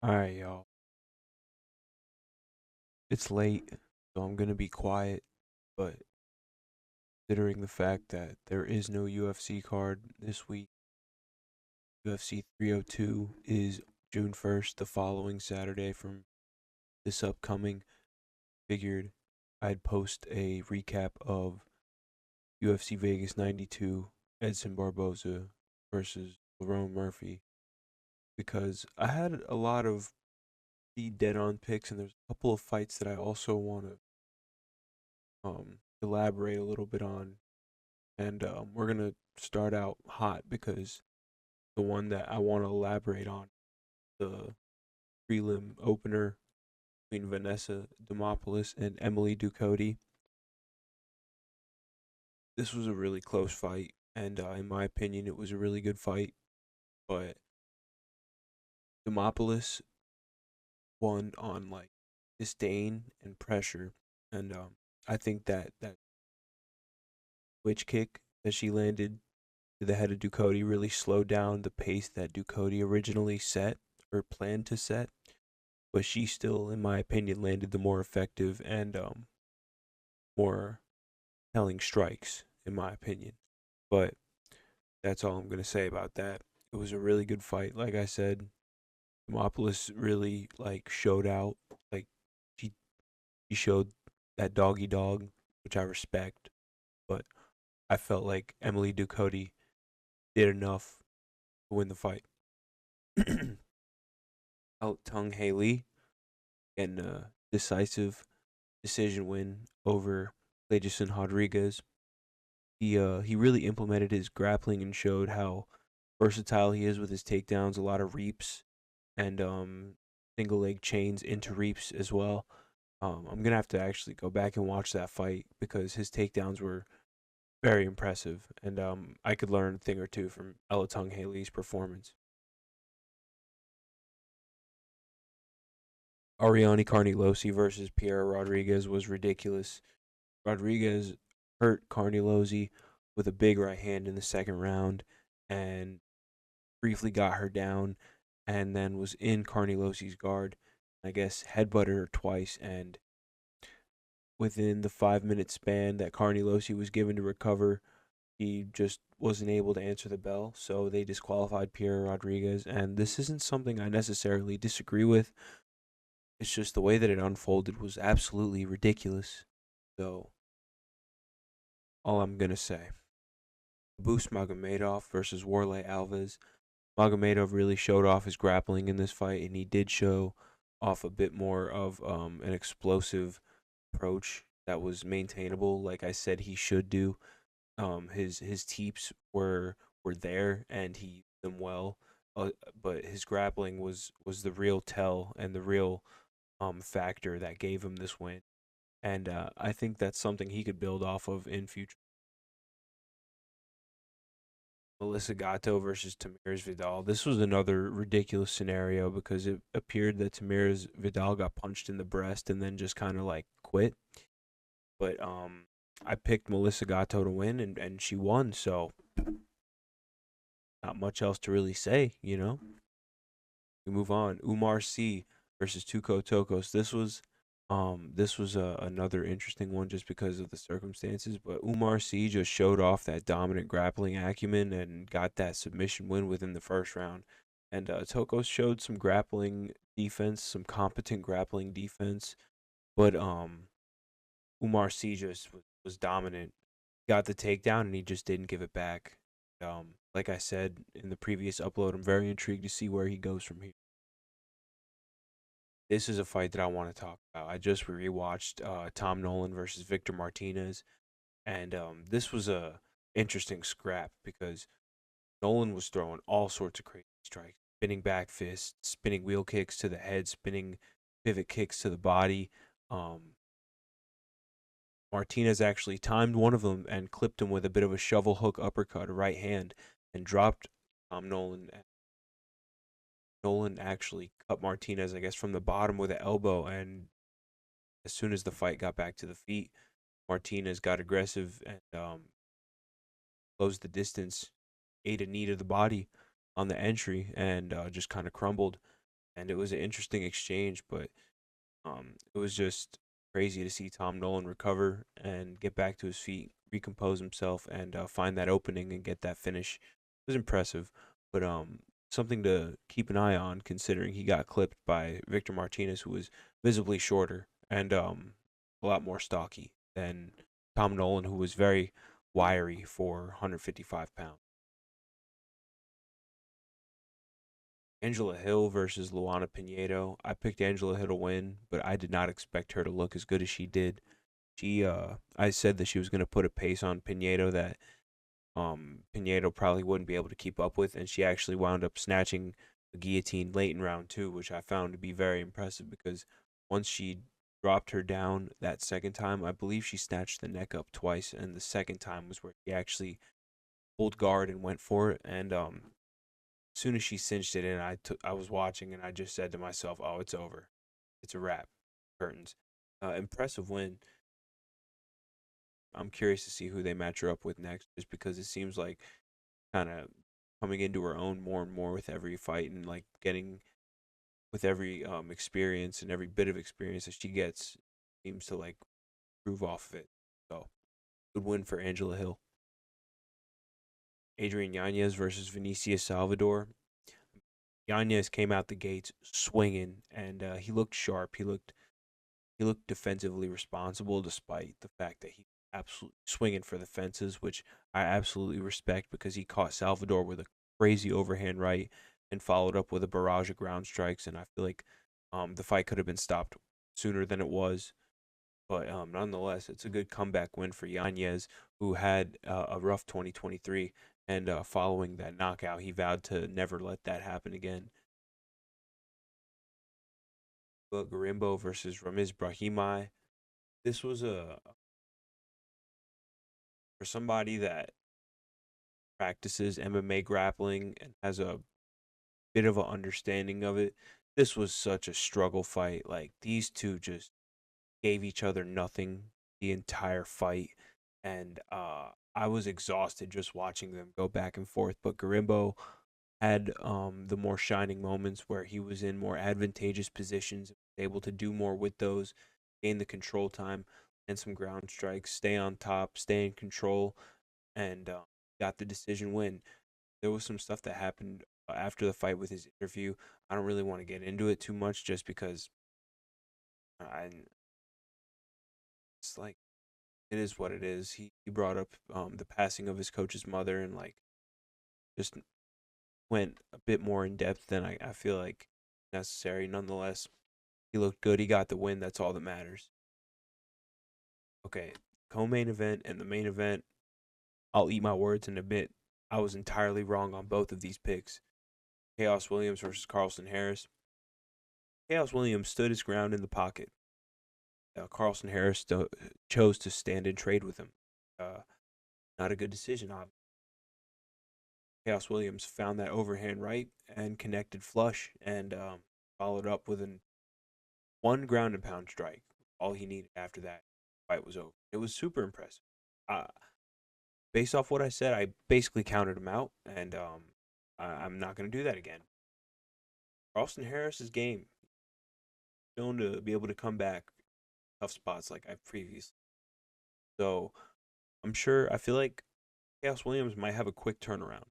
Alright, y'all. It's late, so I'm gonna be quiet, but considering the fact that there is no UFC card this week, UFC 302 is June 1st, the following Saturday from this upcoming. Figured I'd post a recap of UFC Vegas 92, Edson Barboza versus Lerone Murphy, because I had a lot of the dead on picks, and there's a couple of fights that I also want to elaborate a little bit on. And we're going to start out hot because the one that I want to elaborate on, the prelim opener between Vanessa Demoupoulos and Emily Ducote. This was a really close fight, and in my opinion, it was a really good fight. But Demoupoulos won on like disdain and pressure, and I think that switch kick that she landed to the head of Ducote really slowed down the pace that Ducote originally set or planned to set. But she still, in my opinion, landed the more effective and more telling strikes, in my opinion. But that's all I'm gonna say about that. It was a really good fight. Like I said, Demopolis really like showed out. Like she she showed that doggy dog, which I respect. But I felt like Emily Ducote did enough to win the fight. Alatengheili and decisive decision win over Kleydson Rodrigues. He really implemented his grappling and showed how versatile he is with his takedowns. A lot of reaps and single leg chains into reaps as well. I'm gonna have to actually go back and watch that fight because his takedowns were very impressive, and I could learn a thing or two from Alatengheili's performance. Ariane Carnelossi versus Piera Rodrigues was ridiculous. Rodrigues hurt Carnelossi with a big right hand in the second round and briefly got her down and then was in Carnelossi's guard. I guess headbutted her twice, and within the 5 minute span that Carnelossi was given to recover, he just wasn't able to answer the bell. So they disqualified Pierre Rodrigues, and this isn't something I necessarily disagree with. It's just the way that it unfolded was absolutely ridiculous. So all I'm gonna say. Boost Magomedov versus Warlley Alves. Magomedov really showed off his grappling in this fight, and he did show off a bit more of an explosive approach that was maintainable, like I said he should do. His teeps were there, and he used them well. But his grappling was the real tell and the real factor that gave him this win. And I think that's something he could build off of in future. Melissa Gatto versus Tamires Vidal. This was another ridiculous scenario because it appeared that Tamires Vidal got punched in the breast and then just kind of like quit. But I picked Melissa Gatto to win, and she won. So not much else to really say, you know. We move on. Oumar C versus Tuco Tokkos. This was another interesting one just because of the circumstances. But Oumar C just showed off that dominant grappling acumen and got that submission win within the first round. And Tokkos showed some grappling defense, some competent grappling defense. But Oumar C just was dominant. Got the takedown and he just didn't give it back. Like I said in the previous upload, I'm very intrigued to see where he goes from here. This is a fight that I want to talk about. I just rewatched Tom Nolan versus Victor Martinez, and this was a interesting scrap because Nolan was throwing all sorts of crazy strikes, spinning back fists, spinning wheel kicks to the head, spinning pivot kicks to the body. Um, Martinez actually timed one of them and clipped him with a bit of a shovel hook uppercut, right hand, and dropped Nolan. Nolan actually cut Martinez, I guess, from the bottom with an elbow, and as soon as the fight got back to the feet, Martinez got aggressive and closed the distance, ate a knee to the body on the entry, and just kind of crumbled. and it was an interesting exchange, but it was just crazy to see Tom Nolan recover and get back to his feet, recompose himself, and find that opening and get that finish. It was impressive, but something to keep an eye on considering he got clipped by Victor Martinez, who was visibly shorter and a lot more stocky than Tom Nolan, who was very wiry for 155 pounds. Angela Hill versus Luana Pinheiro. I picked Angela Hill to win, but I did not expect her to look as good as she did. I said that she was going to put a pace on Pinheiro that Pinheiro probably wouldn't be able to keep up with, and she actually wound up snatching a guillotine late in round two, which I found to be very impressive because once she dropped her down that second time, I believe she snatched the neck up twice, and the second time was where she actually pulled guard and went for it, and as soon as she cinched it in, I was watching and I just said to myself, "Oh, it's over, it's a wrap, curtains." Impressive win. I'm curious to see who they match her up with next, just because it seems like kind of coming into her own more and more with every fight, and like getting with every experience and every bit of experience that she gets seems to like prove off of it. So good win for Angela Hill. Adrian Yanez versus Vinicius Salvador. Yanez came out the gates swinging, and he looked sharp. He looked defensively responsible, despite the fact that he absolutely swinging for the fences, which I absolutely respect because he caught Salvador with a crazy overhand right and followed up with a barrage of ground strikes. And I feel like the fight could have been stopped sooner than it was. But nonetheless, it's a good comeback win for Yanez, who had a rough 2023. And following that knockout, he vowed to never let that happen again. But Gorimbo versus Ramiz Brahimaj. This was a for somebody that practices MMA grappling and has a bit of an understanding of it. This was such a struggle fight. Like these two just gave each other nothing the entire fight, and I was exhausted just watching them go back and forth. But Gorimbo had the more shining moments where he was in more advantageous positions, able to do more with those, gain the control time and some ground strikes, stay on top, stay in control, and got the decision win. There was some stuff that happened after the fight with his interview. I don't really want to get into it too much, just because I it's like it is what it is. He brought up the passing of his coach's mother, and like just went a bit more in depth than I feel like necessary. Nonetheless, he looked good. He got the win. That's all that matters. Okay, co-main event and the main event. I'll eat my words and admit I was entirely wrong on both of these picks. Khaos Williams versus Carlston Harris. Khaos Williams stood his ground in the pocket. Carlston Harris chose to stand and trade with him. Uh, Not a good decision, obviously. Khaos Williams found that overhand right and connected flush, and followed up with one ground and pound strike. All he needed after that fight was over. It was super impressive. Uh, Based off what I said, I basically counted him out, and I'm not going to do that again. Carlston Harris's game, known to be able to come back tough spots like I've previously. So I feel like Khaos Williams might have a quick turnaround.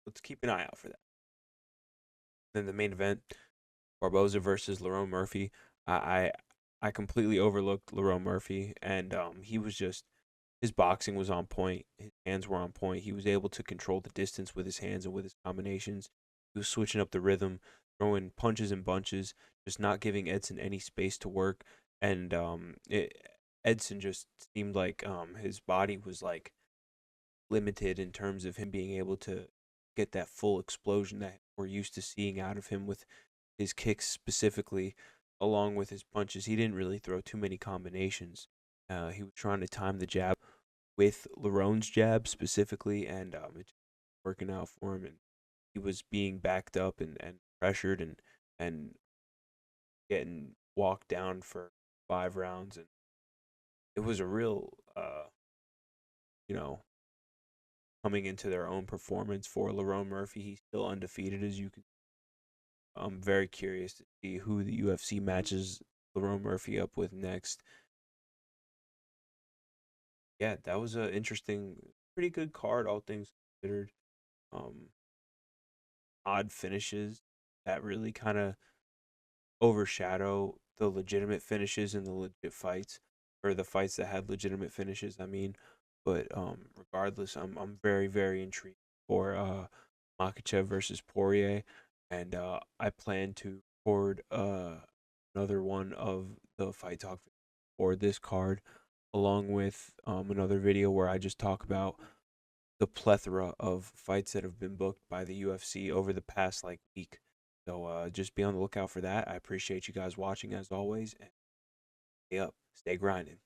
Let's keep an eye out for that. Then the main event, Barboza versus Lerone Murphy. I I completely overlooked Lerone Murphy, and he was just his boxing was on point. His hands were on point. He was able to control the distance with his hands and with his combinations. He was switching up the rhythm, throwing punches and bunches, just not giving Edson any space to work. And Edson just seemed like his body was like limited in terms of him being able to get that full explosion that we're used to seeing out of him with his kicks specifically, along with his punches. He didn't really throw too many combinations. He was trying to time the jab with Lerone's jab specifically, and it working out for him. And he was being backed up and pressured and getting walked down for 5 rounds, and it was a real, you know, coming into their own performance for Lerone Murphy. He's still undefeated, as you can. I'm very curious to see who the UFC matches Lerone Murphy up with next. Yeah, that was a interesting, pretty good card, all things considered. Um, Odd finishes that really kind of overshadow the legitimate finishes and the legit fights, or the fights that had legitimate finishes. I mean, but regardless, I'm very intrigued for Makachev versus Poirier, and I plan to record another one of the fight talk for this card, along with another video where I just talk about the plethora of fights that have been booked by the UFC over the past like week. So just be on the lookout for that. I appreciate you guys watching as always, and stay up, stay grinding.